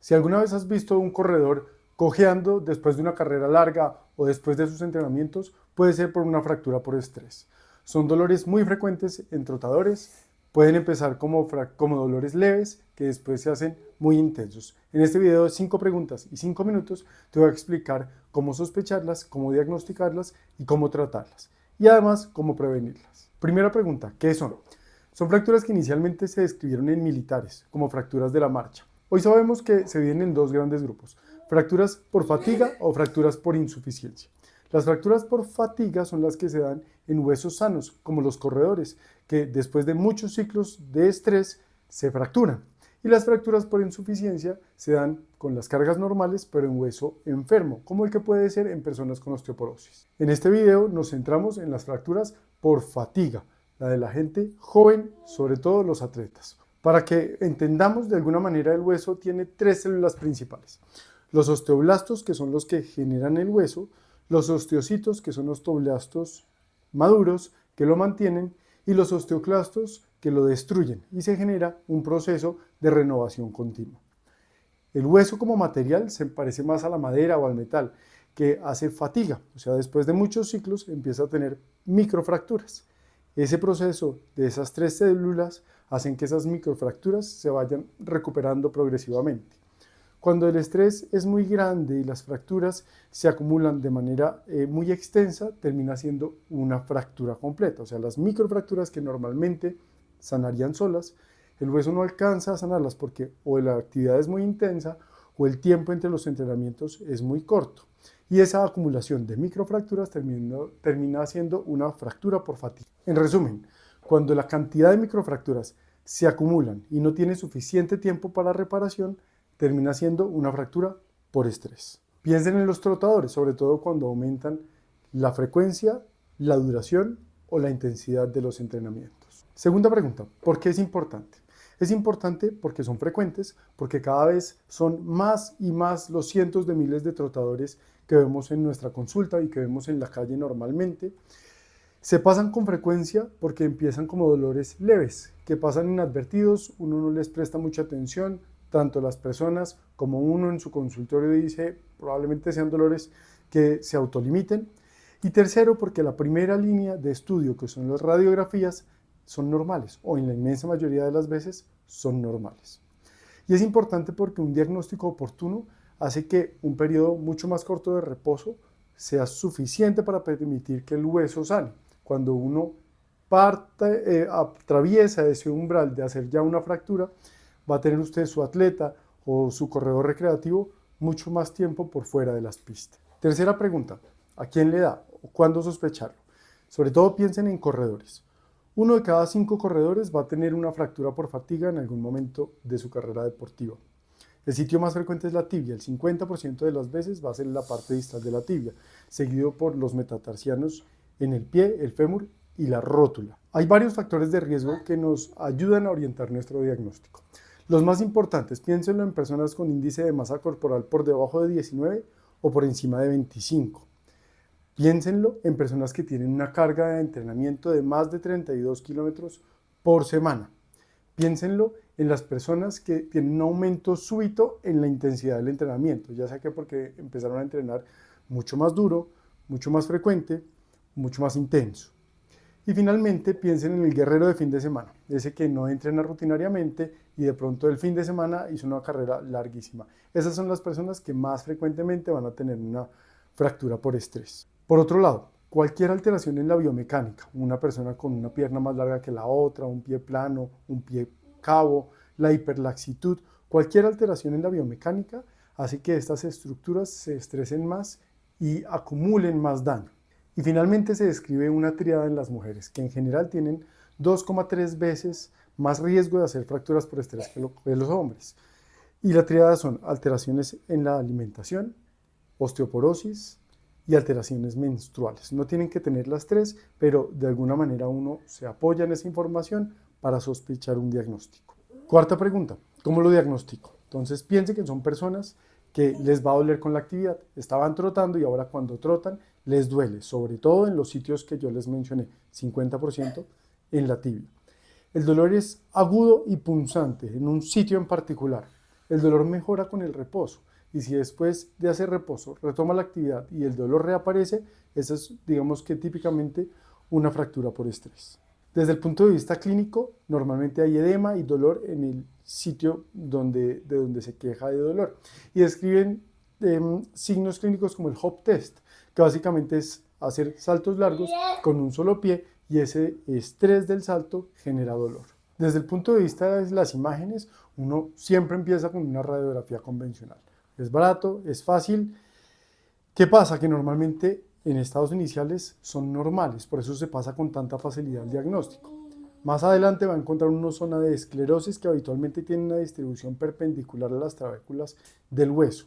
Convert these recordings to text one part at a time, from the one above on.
Si alguna vez has visto un corredor cojeando después de una carrera larga o después de sus entrenamientos, puede ser por una fractura por estrés. Son dolores muy frecuentes en trotadores, pueden empezar como dolores leves que después se hacen muy intensos. En este video de 5 preguntas y 5 minutos te voy a explicar cómo sospecharlas, cómo diagnosticarlas y cómo tratarlas. Y además, cómo prevenirlas. Primera pregunta, ¿qué son? Son fracturas que inicialmente se describieron en militares, como fracturas de la marcha. Hoy sabemos que se dividen en dos grandes grupos, fracturas por fatiga o fracturas por insuficiencia. Las fracturas por fatiga son las que se dan en huesos sanos, como los corredores, que después de muchos ciclos de estrés se fracturan. Y las fracturas por insuficiencia se dan con las cargas normales, pero en hueso enfermo, como el que puede ser en personas con osteoporosis. En este video nos centramos en las fracturas por fatiga, la de la gente joven, sobre todo los atletas. Para que entendamos de alguna manera, el hueso tiene 3 células principales. Los osteoblastos, que son los que generan el hueso, los osteocitos, que son osteoblastos maduros, que lo mantienen, y los osteoclastos, que lo destruyen, y se genera un proceso de renovación continua. El hueso como material se parece más a la madera o al metal, que hace fatiga, o sea, después de muchos ciclos empieza a tener microfracturas. Ese proceso de esas 3 células hacen que esas microfracturas se vayan recuperando progresivamente. Cuando el estrés es muy grande y las fracturas se acumulan de manera muy extensa, termina siendo una fractura completa. O sea, las microfracturas que normalmente sanarían solas, el hueso no alcanza a sanarlas porque o la actividad es muy intensa o el tiempo entre los entrenamientos es muy corto. Y esa acumulación de microfracturas termina siendo una fractura por fatiga. En resumen, cuando la cantidad de microfracturas se acumulan y no tiene suficiente tiempo para reparación, termina siendo una fractura por estrés. Piensen en los trotadores, sobre todo cuando aumentan la frecuencia, la duración o la intensidad de los entrenamientos. Segunda pregunta, ¿por qué es importante? Es importante porque son frecuentes, porque cada vez son más y más los cientos de miles de trotadores que vemos en nuestra consulta y que vemos en la calle normalmente. Se pasan con frecuencia porque empiezan como dolores leves, que pasan inadvertidos, uno no les presta mucha atención, tanto las personas como uno en su consultorio dice probablemente sean dolores que se autolimiten. Y tercero, porque la primera línea de estudio, que son las radiografías, son normales, o en la inmensa mayoría de las veces son normales. Y es importante porque un diagnóstico oportuno hace que un periodo mucho más corto de reposo sea suficiente para permitir que el hueso sane. Cuando uno atraviesa ese umbral de hacer ya una fractura, va a tener usted su atleta o su corredor recreativo mucho más tiempo por fuera de las pistas. Tercera pregunta, ¿a quién le da o cuándo sospecharlo? Sobre todo piensen en corredores. 1 de cada 5 corredores va a tener una fractura por fatiga en algún momento de su carrera deportiva. El sitio más frecuente es la tibia, el 50% de las veces va a ser la parte distal de la tibia, seguido por los metatarsianos en el pie, el fémur y la rótula. Hay varios factores de riesgo que nos ayudan a orientar nuestro diagnóstico. Los más importantes, piénsenlo en personas con índice de masa corporal por debajo de 19 o por encima de 25. Piénsenlo en personas que tienen una carga de entrenamiento de más de 32 kilómetros por semana. Piénsenlo en las personas que tienen un aumento súbito en la intensidad del entrenamiento, ya sea que porque empezaron a entrenar mucho más duro, mucho más frecuente, mucho más intenso. Y finalmente piensen en el guerrero de fin de semana, ese que no entrena rutinariamente y de pronto el fin de semana hizo una carrera larguísima. Esas son las personas que más frecuentemente van a tener una fractura por estrés. Por otro lado, cualquier alteración en la biomecánica, una persona con una pierna más larga que la otra, un pie plano, un pie cabo, la hiperlaxitud, cualquier alteración en la biomecánica hace que estas estructuras se estresen más y acumulen más daño. Y finalmente se describe una tríada en las mujeres, que en general tienen 2,3 veces más riesgo de hacer fracturas por estrés que los hombres. Y la tríada son alteraciones en la alimentación, osteoporosis y alteraciones menstruales. No tienen que tener las 3, pero de alguna manera uno se apoya en esa información para sospechar un diagnóstico. Cuarta pregunta, ¿cómo lo diagnostico? Entonces piensen que son personas que les va a doler con la actividad. Estaban trotando y ahora cuando trotan les duele, sobre todo en los sitios que yo les mencioné, 50% en la tibia. El dolor es agudo y punzante en un sitio en particular. el dolor mejora con el reposo. Y si después de hacer reposo retoma la actividad y el dolor reaparece, esa es, digamos que típicamente, una fractura por estrés. Desde el punto de vista clínico, normalmente hay edema y dolor en el sitio de donde se queja de dolor. Y describen signos clínicos como el hop test, que básicamente es hacer saltos largos con un solo pie y ese estrés del salto genera dolor. Desde el punto de vista de las imágenes, uno siempre empieza con una radiografía convencional. Es barato, es fácil. ¿Qué pasa? Que normalmente en estados iniciales son normales, por eso se pasa con tanta facilidad el diagnóstico. Más adelante va a encontrar una zona de esclerosis que habitualmente tiene una distribución perpendicular a las trabéculas del hueso.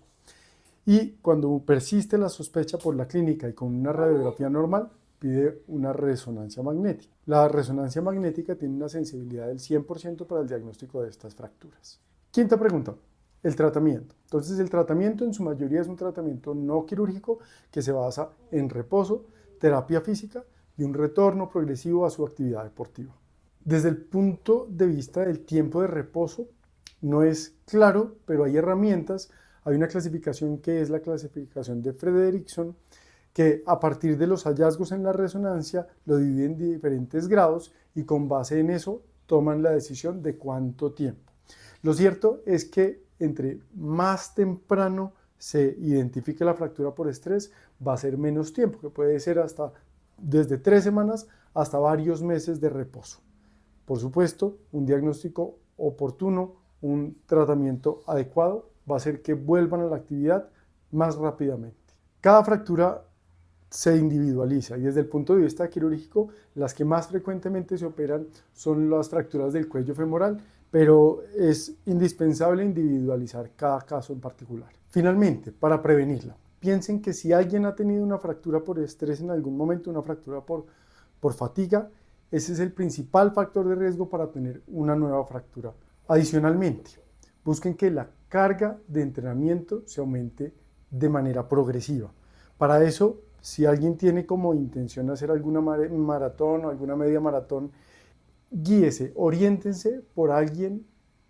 Y cuando persiste la sospecha por la clínica y con una radiografía normal, pide una resonancia magnética. La resonancia magnética tiene una sensibilidad del 100% para el diagnóstico de estas fracturas. Quinta pregunta, el tratamiento. Entonces el tratamiento en su mayoría es un tratamiento no quirúrgico que se basa en reposo, terapia física y un retorno progresivo a su actividad deportiva. Desde el punto de vista del tiempo de reposo, no es claro, pero hay herramientas. Hay una clasificación que es la clasificación de Frederickson, que a partir de los hallazgos en la resonancia lo dividen en diferentes grados y con base en eso toman la decisión de cuánto tiempo. Lo cierto es que entre más temprano se identifique la fractura por estrés, va a ser menos tiempo, que puede ser hasta desde 3 semanas hasta varios meses de reposo. Por supuesto, un diagnóstico oportuno, un tratamiento adecuado va a hacer que vuelvan a la actividad más rápidamente. Cada fractura se individualiza y desde el punto de vista quirúrgico, las que más frecuentemente se operan son las fracturas del cuello femoral, pero es indispensable individualizar cada caso en particular. Finalmente, para prevenirla, piensen que si alguien ha tenido una fractura por estrés en algún momento, una fractura por fatiga, ese es el principal factor de riesgo para tener una nueva fractura. Adicionalmente, busquen que la carga de entrenamiento se aumente de manera progresiva. Para eso, si alguien tiene como intención hacer alguna maratón o alguna media maratón, guíese, oriéntense por alguien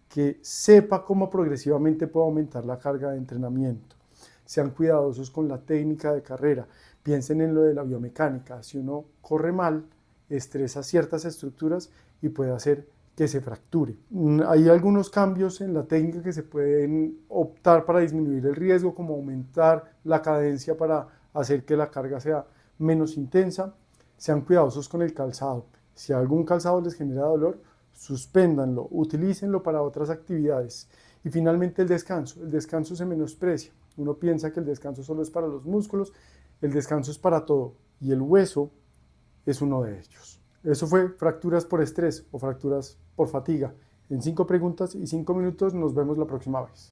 que sepa cómo progresivamente puede aumentar la carga de entrenamiento. Sean cuidadosos con la técnica de carrera, piensen en lo de la biomecánica. Si uno corre mal, estresa ciertas estructuras y puede hacer que se fracture. Hay algunos cambios en la técnica que se pueden optar para disminuir el riesgo, como aumentar la cadencia para hacer que la carga sea menos intensa. Sean cuidadosos con el calzado. Si algún calzado les genera dolor, suspéndanlo, utilícenlo para otras actividades. Y finalmente el descanso. El descanso se menosprecia. Uno piensa que el descanso solo es para los músculos, el descanso es para todo y el hueso es uno de ellos. Eso fue fracturas por estrés o fracturas por fatiga. En 5 preguntas y 5 minutos nos vemos la próxima vez.